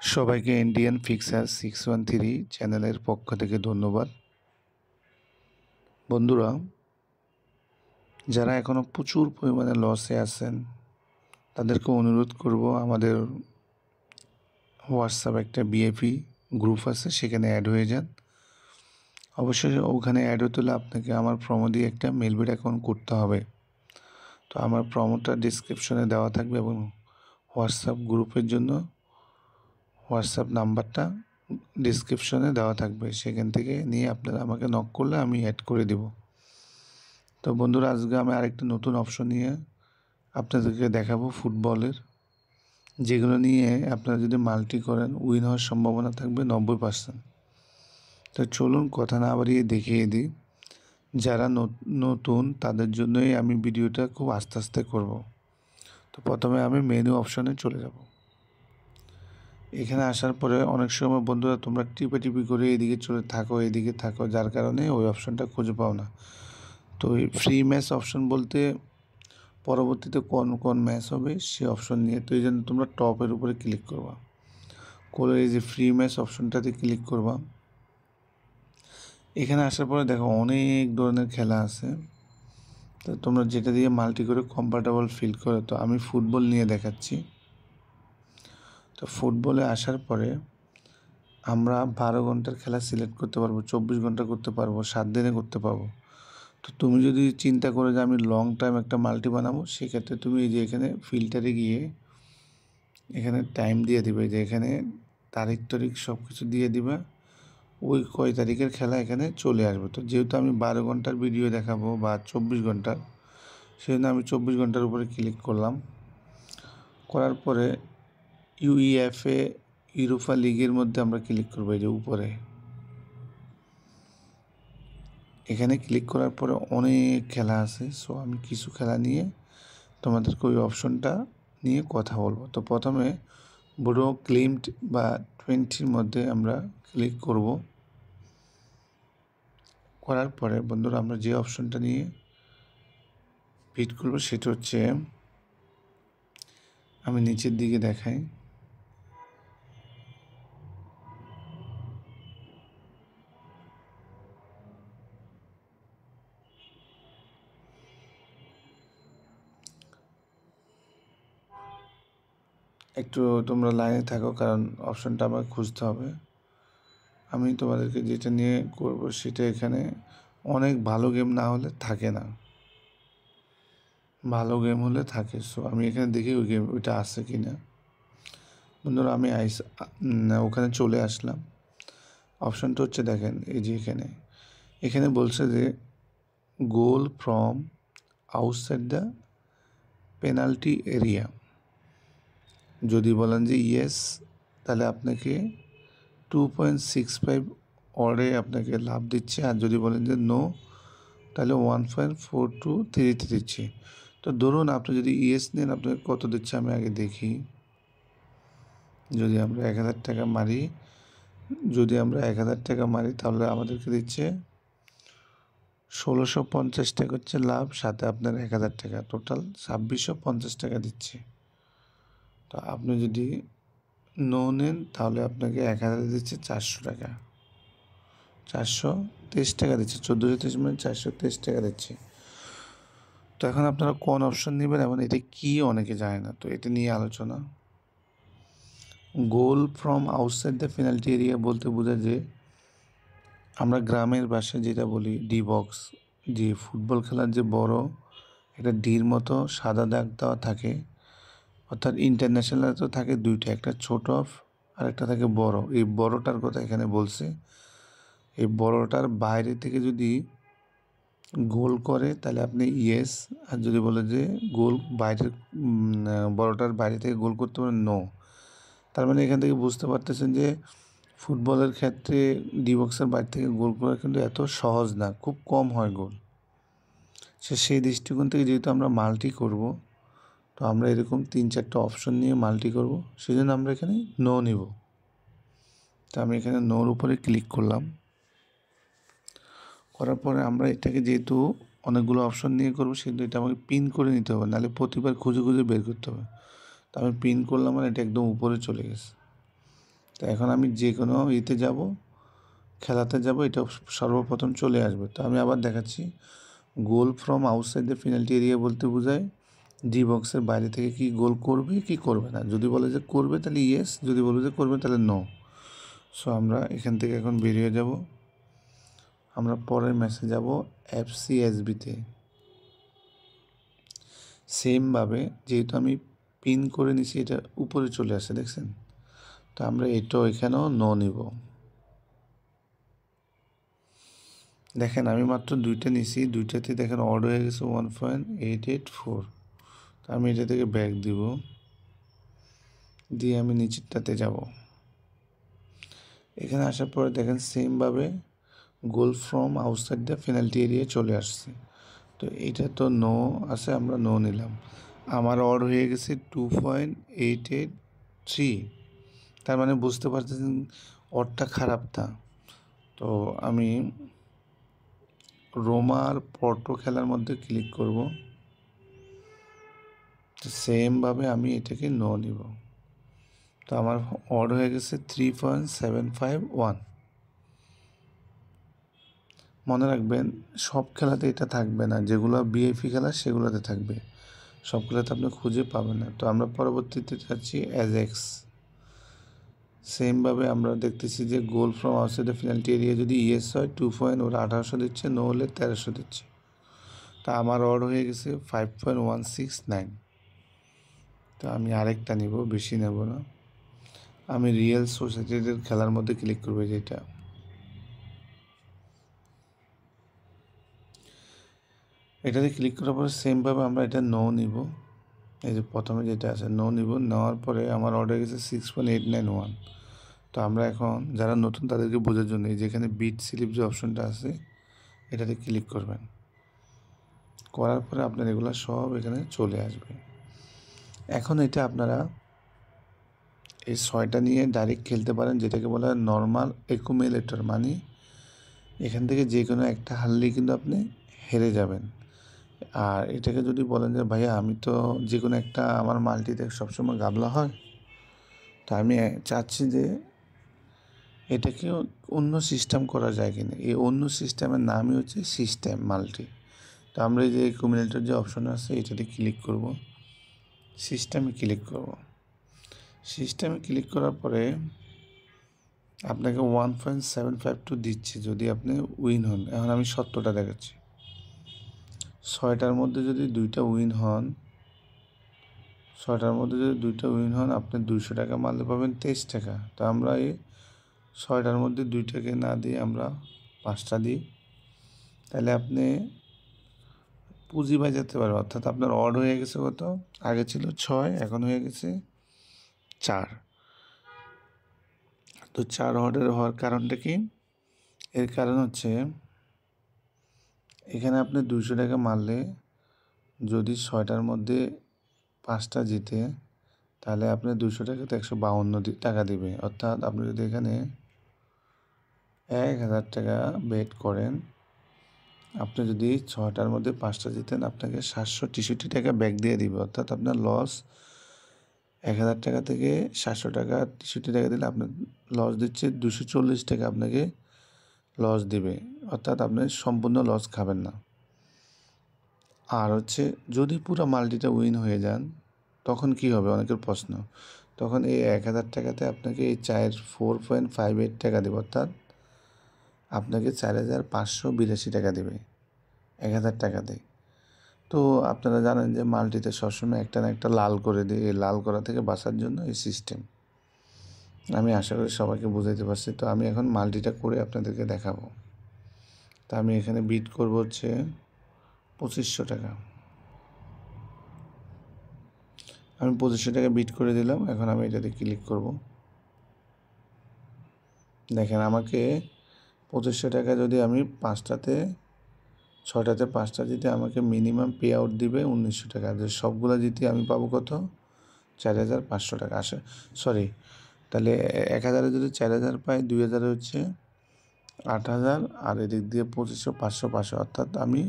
সবাইকে Indian fixer 613 চ্যানেলের পক্ষ থেকে ধন্যবাদ। বন্ধুরা, যারা এখনও প্রচুর পরিমাণে লসে আছেন তাদেরকে অনুরোধ করব, আমাদের হোয়াটসঅ্যাপ একটা বিএপি গ্রুপ আছে, সেখানে অ্যাড হয়ে যান। অবশ্যই ওখানে অ্যাড হতে হলে আপনাকে আমার প্রোমো দিয়ে একটা মেলবেট অ্যাকাউন্ট করতে হবে। তো আমার প্রোমোটা ডিসক্রিপশনে দেওয়া থাকবে এবং হোয়াটসঅ্যাপ গ্রুপের জন্য হোয়াটসঅ্যাপ নাম্বারটা ডিসক্রিপশনে দেওয়া থাকবে, সেখান থেকে নিয়ে আপনারা আমাকে নক করলে আমি অ্যাড করে দেব। তো বন্ধুরা, আজকে আমি আরেকটা নতুন অপশন নিয়ে আপনাদেরকে দেখাবো ফুটবলের, যেগুলো নিয়ে আপনারা যদি মাল্টি করেন উইন হওয়ার সম্ভাবনা থাকবে 90%। তো চলুন কথা না বাড়িয়ে দেখিয়ে দিই। যারা নতুন তাদের জন্যই আমি ভিডিওটা খুব আস্তে আস্তে করব। তো প্রথমে আমি মেনু অপশনে চলে যাব। এখানে আসার পরে অনেক সময় বন্ধুরা তোমরা টিপি করে এদিকে এদিকে থাকো, যার কারণে ওই অপশনটা খুঁজে পাও না। তো এই ফ্রি ম্যাচ অপশন বলতে পরবর্তীতে কোন ম্যাচ হবে সে অপশন নিয়ে, তো এই জন্য তোমরা টপের উপরে ক্লিক করবা, করে এই যে ফ্রি ম্যাচ অপশনটাতে ক্লিক করবা। এখানে আসার পরে দেখো অনেক ধরনের খেলা আছে, তো তোমরা যেটা দিয়ে মাল্টি করে কমফর্টেবল ফিল করো। তো আমি ফুটবল নিয়ে দেখাচ্ছি। তো ফুটবলে আসার পরে আমরা 12 ঘন্টার খেলা সিলেক্ট করতে পারবো, 24 ঘন্টা করতে পারবো, 7 দিনে করতে পারবো। তো তুমি যদি চিন্তা করো যে আমি লং টাইম একটা মাল্টি বানাবো, সেক্ষেত্রে তুমি এই যে এখানে ফিল্টারে গিয়ে এখানে টাইম দিয়ে দিবে, যে এখানে তারিখ সব কিছু দিয়ে দিবা, ওই কয় তারিখের খেলা এখানে চলে আসবে। তো যেহেতু আমি 12 ঘন্টার ভিডিও দেখাবো বা 24 ঘন্টার, সেজন্য আমি 24 ঘন্টার উপরে ক্লিক করলাম। করার পরে ইউইএফএ ইউরোপা লিগের মধ্যে আমরা ক্লিক করবো, এই যে উপরে এখানে ক্লিক করার পরে অনেক খেলা আছে। সো আমি কিছু খেলা নিয়ে তোমাদেরকে ওই অপশনটা নিয়ে কথা বলবো। তো প্রথমে ব্রো ক্লিমড বা 20-র মধ্যে আমরা ক্লিক করব। করার পরে বন্ধুরা আমরা যে অপশনটা নিয়ে পিট করব সেটা হচ্ছে, আমি নিচের দিকে দেখাই, একটু তোমরা লাইনে থাকো কারণ অপশনটা আমাকে খুঁজতে হবে। আমি তোমাদেরকে যেটা নিয়ে করব সেটা এখানে অনেক ভালো গেম না হলে থাকে না, ভালো গেম হলে থাকে। সো আমি এখানে দেখি ওই গেম ওইটা আছে কি না। বন্ধুরা আমি ওখানে চলে আসলাম। অপশানটা হচ্ছে দেখেন, এই যে এখানে বলছে যে goal from outside the penalty area. যদি বলেন যে ইয়েস, তাহলে আপনাকে 2.65 অর্ডে আপনাকে লাভ দিচ্ছে, আর যদি বলেন যে নো, তাহলে 1.4233 দিচ্ছে। তো ধরুন আপনি যদি ইয়েস নেন, আপনাকে কত দিচ্ছে আমি আগে দেখি। যদি আমরা 1000 টাকা মারি, তাহলে আমাদেরকে দিচ্ছে 1650 টাকা হচ্ছে লাভ, সাথে আপনার 1000 টাকা, টোটাল 2650 টাকা দিচ্ছে। তো আপনি যদি নো নেন তাহলে আপনাকে 1000 দিচ্ছে 400 টাকা, 423 টাকা দিচ্ছে, 1423 মানে 423 টাকা দিচ্ছে। তো এখন আপনারা কোন অপশন নেবেন এবং এটা কি অনেকে জানে না, তো এটা নিয়ে আলোচনা। Goal from outside the penalty area বলতে বোঝায় যে আমরা গ্রামের ভাষায় যেটা বলি ডি বক্স, যে ফুটবল খেলার যে বড় একটা ডির মতো সাদা দাগ দেওয়া থাকে, অর্থাৎ ইন্টারন্যাশনাল তো থাকে দুইটা, একটা ছোট আর একটা থাকে বড়। এই বড়টার কথা এখানে বলছে। এই বড়টার বাইরে থেকে যদি গোল করে তাহলে আপনি ইয়েস, আর যদি বলে যে গোল বাইরের বড়টার বাইরে থেকে গোল করতে পারেন নো। তার মানে এখান থেকে বুঝতে পারতেছেন যে ফুটবলের ক্ষেত্রে ডি বক্সের বাইরে থেকে গোল করা কিন্তু এত সহজ না, খুব কম হয় গোল। সেই দৃষ্টিকোণ থেকে যেহেতু আমরা মাল্টি করব, তো আমরা এরকম 3-4টা অপশন নিয়ে মাল্টি করব, সেই জন্য আমরা এখানে নো নিব। তো আমি এখানে নোর উপরে ক্লিক করলাম। করার পরে আমরা এটাকে যেহেতু অনেকগুলো অপশন নিয়ে করবো, সেহেতু এটা আমাকে পিন করে নিতে হবে, নাহলে প্রতিবার খুঁজে বের করতে হবে। তো আমি পিন করলাম আর এটা একদম উপরে চলে গেছে। তো এখন আমি যে কোনো ইতে যাব, খেলাতে যাব, এটা সর্বপ্রথম চলে আসবে। তো আমি আবার দেখাচ্ছি, goal from outside the penalty area বলতে বোঝায় ডি বক্সের বাইরে থেকে কি গোল করবে কি করবে না। যদি বলে যে করবে তাহলে ইয়েস, যদি বলে যে করবে তাহলে নো। সো আমরা এখান থেকে এখন বেরিয়ে যাব, আমরা পরের ম্যাচে যাব FCSBতে। সেমভাবে যেহেতু আমি পিন করে নিছি, এটা উপরে চলে আসে, দেখছেন? তো আমরা এটাও এখানেও নো নিব। দেখেন আমি মাত্র দুইটা নিছি, দুইটাতে দেখেন অড হয়ে গেছে 1.884। তো আমি এটা থেকে ব্যাক দিব, দিয়ে আমি নিচেরটাতে যাব। এখানে আসার পরে দেখেন সেমভাবে goal from outside the penalty area চলে আসছে। তো এটা তো নো আছে, আমরা নো নিলাম। আমার অড হয়ে গেছে 2.883। তার মানে বুঝতে পারতেছেন অডটা খারাপ না। তো আমি রোমা আর পর্টো খেলার মধ্যে ক্লিক করব। তো সেমভাবে আমি এটাকে নো নিব। তো আমার অড হয়ে গেছে 3.751। মনে রাখবেন সব খেলাতে এটা থাকবে না, যেগুলো বিএফি খেলা সেগুলোতে থাকবে, সবগুলোতে আপনি খুঁজে পাবেন না। তো আমরা পরবর্তীতে যাচ্ছি অ্যাজেক্স। সেমভাবে আমরা দেখতেছি যে goal from outside the penalty area যদি ইয়েস হয় 2 ওরা 1800 দিচ্ছে, নো হলে 1300 দিচ্ছে। তা আমার অড হয়ে গেছে 5.169। তো আমি আরেকটা নিব, বেশি নেব না। আমি রিয়েল সোসাইটির খেলার মধ্যে ক্লিক করবো, যেটা এটাতে ক্লিক করার পরে সেমভাবে আমরা এটা নো নিব। এই যে প্রথমে যেটা আছে নো নিব, নেওয়ার পরে আমার অর্ডার গেছে 6.891। তো আমরা এখন যারা নতুন তাদেরকে বোঝার জন্য এই যেখানে বিট স্লিপ যে অপশনটা আছে এটাতে ক্লিক করবেন, করার পরে আপনার এগুলো সব এখানে চলে আসবে। এখন এটা আপনারা এই 6টা নিয়ে ডাইরেক্ট খেলতে পারেন, যেটাকে বলা হয় নর্মাল অ্যাকুমুলেটর। মানে এখান থেকে যে কোনো একটা হারলেই কিন্তু আপনি হেরে যাবেন। আর এটাকে যদি বলেন যে ভাইয়া আমি তো যে কোনো একটা আমার মাল্টিতে সবসময় গাবলা হয়, তা আমি চাচ্ছি যে এটাকে অন্য সিস্টেম করা যায় কিনা। এই অন্য সিস্টেমের নামই হচ্ছে সিস্টেম মাল্টি। তো আমরা এই যে অ্যাকুমুলেটর যে অপশন আছে এটাতে ক্লিক করব, সিস্টেমে ক্লিক করব। সিস্টেমে ক্লিক করার পরে আপনাকে 1.752 দিচ্ছে যদি আপনি উইন হন। এখন আমি 70টা দেখাচ্ছি, 6টার মধ্যে যদি 2টা উইন হন, 6টার মধ্যে যদি 2টা উইন হন আপনি 200 টাকা মারলে পাবেন 23 টাকা। তো আমরা এই 6টার মধ্যে 2টাকে না দিয়ে আমরা 5টা দিই, তাহলে আপনি পুঁজি বাজাতে পারবেন। অর্থাৎ আপনার অড হয়ে গেছে কত, আগে ছিল 6, এখন হয়ে গেছে 4। তো 4 অর্ডার হওয়ার কারণটা কি? এর কারণ হচ্ছে এখানে আপনি 200 টাকা মারলে যদি 6টার মধ্যে 5টা জিতে, তাহলে আপনি 200 টাকাতে 152 টাকা দিবে। অর্থাৎ আপনি যদি এখানে 1000 টাকা বেট করেন, আপনি যদি 6টার মধ্যে 5টা জিতেন আপনাকে 763 টাকা ব্যাক দিয়ে দিবে। অর্থাৎ আপনার লস 1000 টাকা থেকে 700 টাকা 63 টাকা দিলে আপনার লস দিচ্ছে 240 টাকা আপনাকে লস দিবে। অর্থাৎ আপনি সম্পূর্ণ লস খাবেন না। আর হচ্ছে যদি পুরো মাল্টিটা উইন হয়ে যান তখন কি হবে, অনেকের প্রশ্ন। তখন এই 1000 টাকাতে আপনাকে এই 4.58 টাকা দেবে। অর্থাৎ আপনাকে 4582 টাকা দেবে 1000 টাকাতে। তো আপনারা জানেন যে মাল্টিতে সবসময় একটা না একটা লাল করে দিই, এই লাল করা থেকে বাঁচার জন্য এই সিস্টেম। আমি আশা করি সবাইকে বুঝাইতে পারছি। তো আমি এখন মাল্টিটা করে আপনাদেরকে দেখাবো। তা আমি এখানে বিট করব হচ্ছে 2500 টাকা। আমি 2500 টাকা বিট করে দিলাম। এখন আমি এটাতে ক্লিক করব। দেখেন আমাকে 2500 টাকা যদি আমি 6টাতে 5টা জিতে আমাকে মিনিমাম পে আউট দিবে 1900 টাকা। আর সবগুলো জিতে আমি পাবো কত, 4500 টাকা। সরি, তাহলে 1000-এ যদি 4000 পাই, 2000-এ হচ্ছে 8000, আর এদিক দিয়ে 2500, 500, 500, অর্থাৎ আমি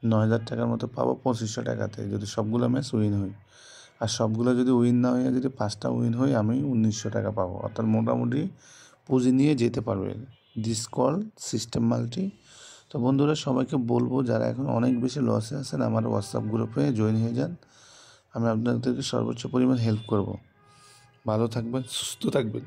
9000 টাকার মতো পাবো 2500 টাকাতে যদি সবগুলো ম্যাচ উইন হই। আর সবগুলো যদি উইন না হয়ে যদি 5টা উইন হয় আমি 1900 টাকা পাবো, অর্থাৎ মোটামুটি পুঁজি নিয়ে যেতে পারবে। This call system multi. তো বন্ধুরা সবাইকে বলবো যারা এখন অনেক বেশি লসে আছেন আমার হোয়াটসঅ্যাপ গ্রুপে জয়েন হয়ে যান, আমি আপনাদেরকে সর্বোচ্চ পরিমাণ হেল্প করব। ভালো থাকবেন, সুস্থ থাকবেন।